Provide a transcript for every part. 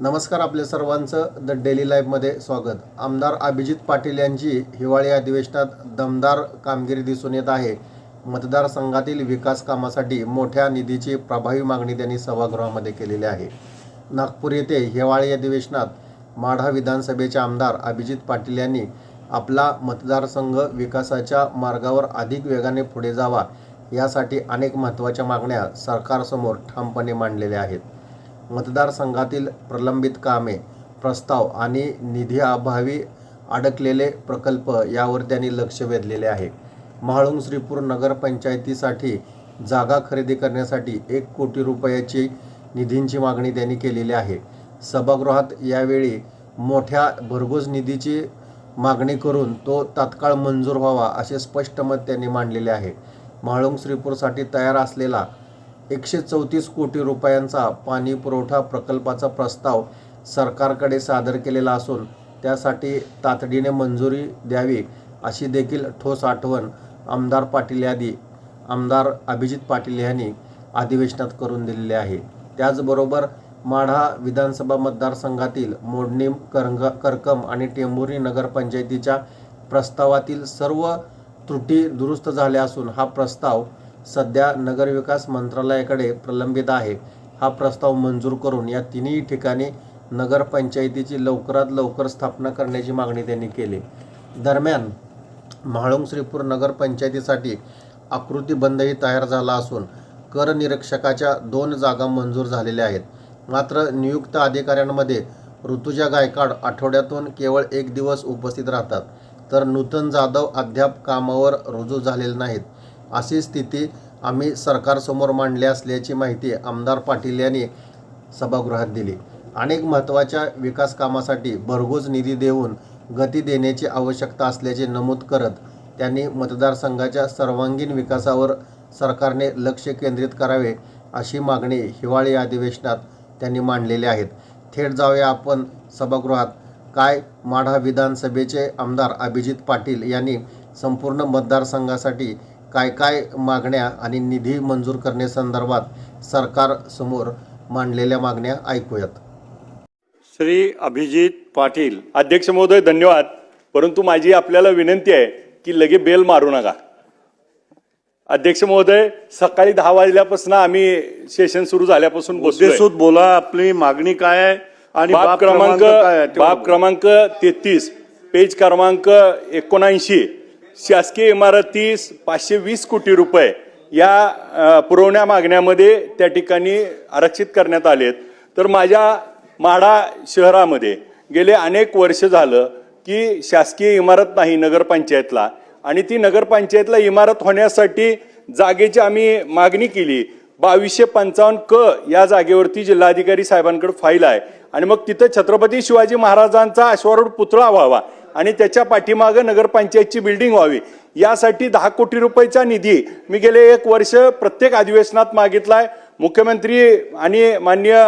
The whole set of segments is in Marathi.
नमस्कार, आपल्या सर्वांचं द डेली लाईफमध्ये स्वागत। आमदार अभिजित पाटील यांची हिवाळी अधिवेशनात दमदार कामगिरी दिसून येत आहे। मतदारसंघातील विकास कामासाठी मोठ्या निधीची प्रभावी मागणी त्यांनी सभागृहामध्ये केलेली आहे। नागपूर येथे हिवाळी अधिवेशनात माढा विधानसभेचे आमदार अभिजित पाटील यांनी आपला मतदारसंघ विकासाच्या मार्गावर अधिक वेगाने पुढे जावा यासाठी अनेक महत्त्वाच्या मागण्या सरकारसमोर ठामपणे मांडलेल्या आहेत। मतदारसंघातील प्रलंबित कामे, प्रस्ताव आणि निधीअभावी अडकलेले प्रकल्प यावर त्यांनी लक्ष वेधलेले आहे। महाळुंग श्रीपूर नगरपंचायतीसाठी जागा खरेदी करण्यासाठी 1 कोटी रुपयाची निधीची मागणी त्यांनी केलेली आहे। सभागृहात यावेळी मोठ्या भरघोस निधीची मागणी करून तो तात्काळ मंजूर व्हावा असे स्पष्ट मत त्यांनी मांडलेले आहे। महाळुंग श्रीपूरसाठी तयार असलेला 134 कोटी रुपयांचा पाणी पुरवठा प्रकल्पाचा प्रस्ताव सरकारकडे सादर केलेला असून त्यासाठी तातडीने मंजुरी द्यावी अशी देखील ठोस आठवण आमदार अभिजित पाटील यांनी अधिवेशनात करून दिलेले आहे। त्याचबरोबर माढा विधानसभा मतदारसंघातील मोडणी, करकम आणि टेंभुर्णी नगरपंचायतीच्या प्रस्तावातील सर्व त्रुटी दुरुस्त झाल्या असून हा प्रस्ताव सध्या नगरविकास मंत्रालयाकडे प्रलंबित आहे। हा प्रस्ताव मंजूर करून या तिन्ही ठिकाणी नगरपंचायतीची लवकरात लवकर स्थापना करण्याची मागणी त्यांनी केली। दरम्यान महाळुंग श्रीपूर नगरपंचायतीसाठी आकृतीबंधही तयार झाला असून कर निरीक्षकाच्या 2 जागा मंजूर झालेल्या आहेत। मात्र नियुक्त अधिकाऱ्यांमध्ये ऋतुजा गायकवाड आठवड्यातून केवळ 1 दिवस उपस्थित राहतात, तर नूतन जाधव अद्याप कामावर रुजू झालेले नाहीत। अशी स्थिती आम्ही सरकारसमोर मांडली असल्याची माहिती आमदार पाटील यांनी सभागृहात दिली। अनेक महत्त्वाच्या विकास कामासाठी भरघोस निधी देऊन गती देण्याची आवश्यकता असल्याचे नमूद करत त्यांनी मतदारसंघाच्या सर्वांगीण विकासावर सरकारने लक्ष केंद्रित करावे अशी मागणी हिवाळी अधिवेशनात त्यांनी मांडलेली आहेत। थेट जाऊया आपण सभागृहात काय माढा विधानसभेचे आमदार अभिजित पाटील यांनी संपूर्ण मतदारसंघासाठी काय मागण्या आणि निधी मंजूर करण्यासंदर्भात सरकार समोर मांडलेल्या मागण्या ऐकूयात। श्री अभिजित पाटील अध्यक्ष महोदय, धन्यवाद। परंतु माझी आपल्याला विनंती आहे की लगे बेल मारू नका। अध्यक्ष महोदय, सकाळी 10 वाजल्यापासून आम्ही सेशन सुरू झाल्यापासून बसलोय। बोला, आपली मागणी काय आहे आणि बाब क्रमांक 33 पेज क्रमांक 79 शासकीय इमारतीस 520 कोटी रुपये या पुरवण्या मागण्यामध्ये त्या ठिकाणी आरक्षित करण्यात आलेत। तर माझ्या माढा शहरामध्ये गेले अनेक वर्ष झालं की शासकीय इमारत नाही नगरपंचायतला, आणि ती नगरपंचायतला इमारत होण्यासाठी जागेची आम्ही मागणी केली। 2255 क या जागेवरती जिल्हाधिकारी साहेबांकडे फाईल आहे, आणि मग तिथं छत्रपती शिवाजी महाराजांचा अश्वारूढ पुतळा व्हावा आणि त्याच्या पाठीमागे नगरपंचायतची बिल्डिंग व्हावी यासाठी 10 कोटी रुपयाचा निधी मी गेले 1 वर्ष प्रत्येक अधिवेशनात मागितलाय। मुख्यमंत्री आणि माननीय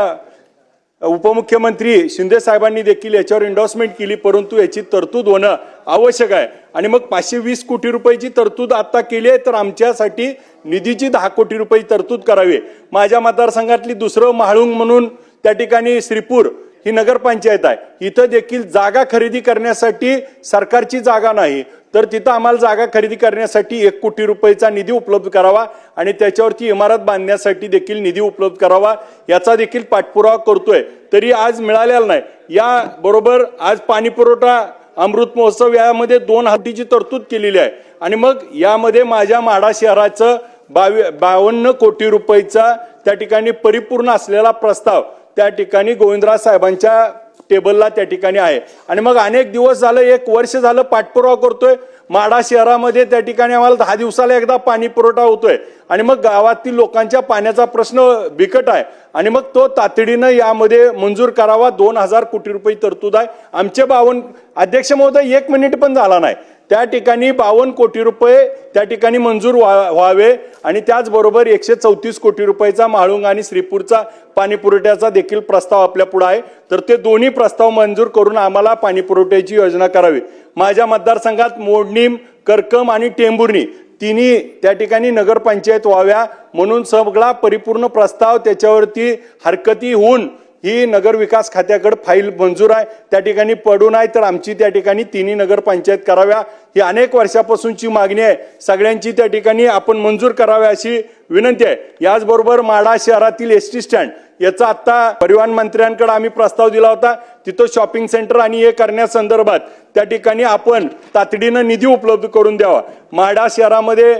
उपमुख्यमंत्री शिंदे साहेबांनी देखील याच्यावर एंडोर्समेंट केली, परंतु याची तरतूद होणं आवश्यक आहे। आणि मग 520 कोटी रुपयाची तरतूद आता केली आहे, तर आमच्यासाठी निधीची 10 कोटी रुपये तरतूद करावी। माझ्या मतदारसंघातली दुसरं महाळुंग म्हणून त्या ठिकाणी श्रीपूर ही नगरपंचायत आहे, इथं देखील जागा खरेदी करण्यासाठी सरकारची जागा नाही, तर तिथं आम्हाला जागा खरेदी करण्यासाठी 1 कोटी रुपयाचा निधी उपलब्ध करावा आणि त्याच्यावरती इमारत बांधण्यासाठी देखील निधी उपलब्ध करावा याचा देखील पाठपुरावा करतोय, तरी आज मिळालेला नाही। या बरोबर आज पाणी पुरवठा अमृत महोत्सव यामध्ये 2 कोटीची तरतूद केलेली आहे, आणि मग यामध्ये माझ्या माढा शहराचं 52 कोटी रुपयाचा त्या ठिकाणी परिपूर्ण असलेला प्रस्ताव त्या ठिकाणी गोविंदराज साहेबांच्या टेबलला त्या ठिकाणी आहे। आणि मग अनेक दिवस झालं, 1 वर्ष झालं पाठपुरावा करतोय। माढा शहरामध्ये त्या ठिकाणी आम्हाला 10 दिवसाला एकदा पाणी पुरवठा होतोय, आणि मग गावातील लोकांच्या पाण्याचा प्रश्न बिकट आहे, आणि मग तो तातडीनं यामध्ये मंजूर करावा। 2000 कोटी रुपये तरतूद आहे। आमचे 52 अध्यक्ष महोदय 1 मिनिट पण झाला नाही, त्या ठिकाणी 52 कोटी रुपये त्या ठिकाणी मंजूर व्हावे, आणि त्याचबरोबर 134 कोटी रुपयाचा महाळुंग आणि श्रीपूरचा पाणी पुरवठ्याचा देखील प्रस्ताव आपल्या पुढे आहे, तर ते दोन्ही प्रस्ताव मंजूर करून आम्हाला पाणी पुरवठ्याची योजना करावी। माझ्या मतदारसंघात मोडणी, करकम आणि टेंभुर्णी तिन्ही त्या ठिकाणी नगरपंचायत व्हाव्या म्हणून सगळा परिपूर्ण प्रस्ताव त्याच्यावरती हरकती होऊन ही नगर विकास खात्याकडे फाईल मंजूर आहे, त्या ठिकाणी पडून आहे, तर आमची त्या ठिकाणी तिन्ही नगरपंचायत कराव्या ही अनेक वर्षापासूनची मागणी आहे. सगळ्यांची त्या ठिकाणी आपण मंजूर कराव्या अशी विनंती आहे. याचबरोबर माढा शहरातील एसटी स्टँड याचा आता परिवहन मंत्र्यांकडे आम्ही प्रस्ताव दिला होता. तिथं शॉपिंग सेंटर आणि हे करण्यासंदर्भात त्या ठिकाणी आपण तातडीनं निधी उपलब्ध करून द्यावा. माढा शहरामध्ये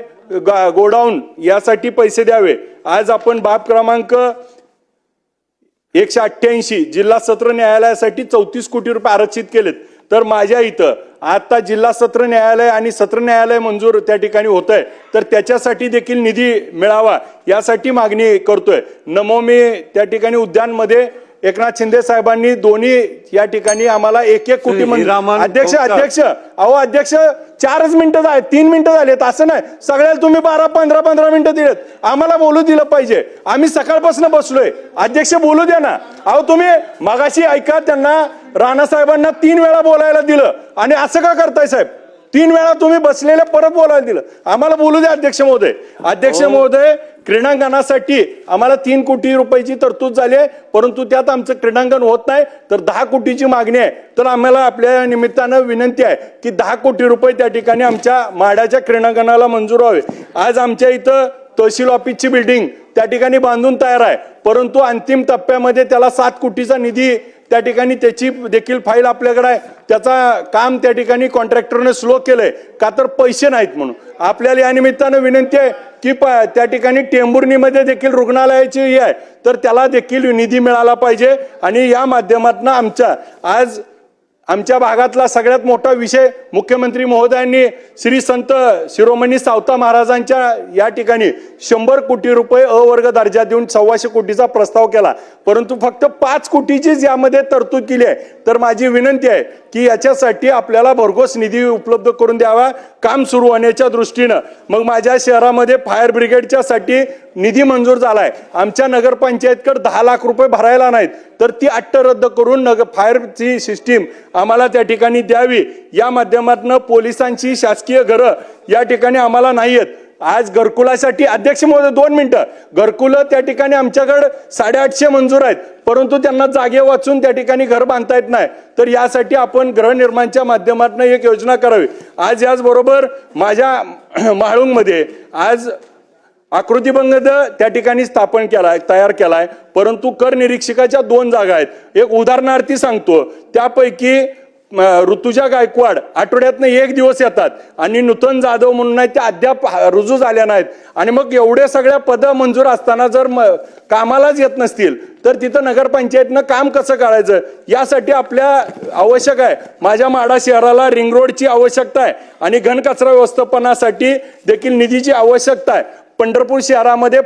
गोडाऊन यासाठी पैसे द्यावे. आज आपण बाब क्रमांक 188 जिल्हा सत्र न्यायालयासाठी 34 कोटी रुपये आरक्षित केलेत. तर माझ्या इथं आता जिल्हा सत्र न्यायालय आणि सत्र न्यायालय मंजूर त्या ठिकाणी होत आहे, तर त्याच्यासाठी देखील निधी मिळावा यासाठी मागणी करतोय. नमोमी त्या ठिकाणी उद्यानमध्ये एकनाथ शिंदे साहेबांनी दोन्ही या ठिकाणी आम्हाला 1-1 कोटी अध्यक्ष 4च मिनिटं 3 मिनिटं झालेत. असं नाही सगळ्याला तुम्ही 12-15 मिनिटं दिलेत. आम्हाला बोलू दिलं पाहिजे. आम्ही सकाळपासून बसलोय. अध्यक्ष बोलू द्या ना. अहो तुम्ही मगाशी ऐका, त्यांना राणा साहेबांना 3 वेळा बोलायला दिलं आणि असं का करताय साहेब? 3 वेळा तुम्ही बसलेले परत बोलायला दिलं. आम्हाला बोलू द्या अध्यक्ष महोदय. अध्यक्ष महोदय, क्रीडांगणासाठी आम्हाला 3 कोटी रुपयाची तरतूद झाली आहे, परंतु त्यात आमचं क्रीडांगण होत नाही, तर 10 कोटीची मागणी आहे. तर आम्हाला आपल्या निमित्तानं विनंती आहे की 10 कोटी रुपये त्या ठिकाणी आमच्या माढ्याच्या क्रीडांगणाला मंजूर व्हावे. आज आमच्या इथं तहसील ऑफिसची बिल्डिंग त्या ठिकाणी बांधून तयार आहे, परंतु अंतिम टप्प्यामध्ये त्याला 7 कोटीचा निधी त्या ठिकाणी त्याची देखील फाईल आपल्याकडे आहे. त्याचा काम त्या ठिकाणी कॉन्ट्रॅक्टरने स्लो केलंय का तर पैसे नाहीत म्हणून. आपल्याला या निमित्तानं विनंती आहे की त्या ठिकाणी टेंभुर्णीमध्ये देखील रुग्णालयाची ही आहे, तर त्याला देखील निधी मिळाला पाहिजे. आणि या माध्यमातून आज आमच्या भागातला सगळ्यात मोठा विषय मुख्यमंत्री महोदयांनी श्री संत शिरोमणी सावता महाराजांच्या या ठिकाणी 100 कोटी रुपये अवर्ग दर्जा देऊन 125 कोटीचा प्रस्ताव केला, परंतु फक्त 5 कोटीचीच यामध्ये तरतूद केली आहे. तर माझी विनंती आहे की याच्यासाठी आपल्याला भरघोस निधी उपलब्ध करून द्यावा काम सुरू होण्याच्या दृष्टीनं. मग माझ्या शहरामध्ये फायर ब्रिगेडच्या साठी निधी मंजूर झालाय. आमच्या नगरपंचायतकडे 10 लाख रुपये भरायला नाहीत, तर ती अट्ट रद्द करून फायरची सिस्टीम आम्हाला त्या ठिकाणी द्यावी. या माध्यमातून पोलिसांची शासकीय घरं या ठिकाणी आम्हाला नाही आहेत. आज घरकुलासाठी अध्यक्ष महोदय 2 मिनिटं, घरकुलं त्या ठिकाणी आमच्याकडे 850 मंजूर आहेत, परंतु त्यांना जागे वाचून त्या ठिकाणी घर बांधता येत नाही. तर यासाठी आपण गृहनिर्माणच्या माध्यमातून एक योजना करावी. आज याचबरोबर माझ्या म्हाळुंगमध्ये आज आकृतिबंध त्या ठिकाणी तयार केलाय, परंतु कर निरीक्षकाच्या 2 जागा आहेत. एक उदाहरणार्थी सांगतो, त्यापैकी ऋतुजा गायकवाड आठवड्यातनं 1 दिवस येतात आणि नूतन जाधव म्हणून नाही, त्या अद्याप रुजू झाल्या नाहीत. आणि मग एवढे सगळ्या पद मंजूर असताना जर कामालाच येत नसतील तर तिथं नगरपंचायतनं काम कसं काढायचं? यासाठी आपल्या आवश्यक आहे. माझ्या माढा शहराला रिंग रोडची आवश्यकता आहे आणि घनकचरा व्यवस्थापनासाठी देखील निधीची आवश्यकता आहे. पंढरपूर शहरामध्ये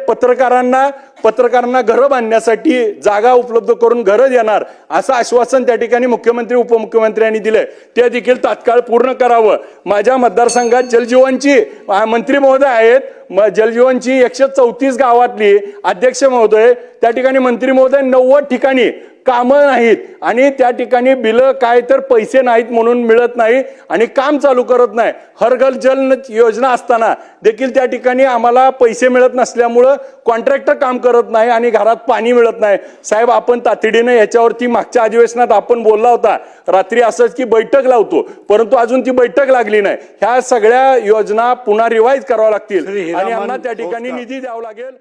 पत्रकारांना घरं बांधण्यासाठी जागा उपलब्ध करून घरं देणार असं आश्वासन त्या ठिकाणी मुख्यमंत्री उपमुख्यमंत्र्यांनी दिलंय. ते देखील तात्काळ पूर्ण करावं. माझ्या मतदारसंघात जलजीवनची मंत्री महोदय आहेत, जलजीवनची 134 गावातली अध्यक्ष महोदय त्या ठिकाणी मंत्री महोदय 90 ठिकाणी कामं नाहीत आणि त्या ठिकाणी बिलं काय तर पैसे नाहीत म्हणून मिळत नाही आणि काम चालू करत नाही. हर घर जल योजना असताना देखील त्या ठिकाणी आम्हाला पैसे मिळत नसल्यामुळं कॉन्ट्रॅक्टर काम करत नाही आणि घरात पाणी मिळत नाही. साहेब, आपण तातडीनं याच्यावरती मागच्या अधिवेशनात आपण बोलला होता रात्री असंच की बैठक लावतो, परंतु अजून ती बैठक लागली नाही. ह्या सगळ्या योजना पुन्हा रिवाईज कराव्या लागतील आणि आम्हाला त्या ठिकाणी निधी द्यावा लागेल.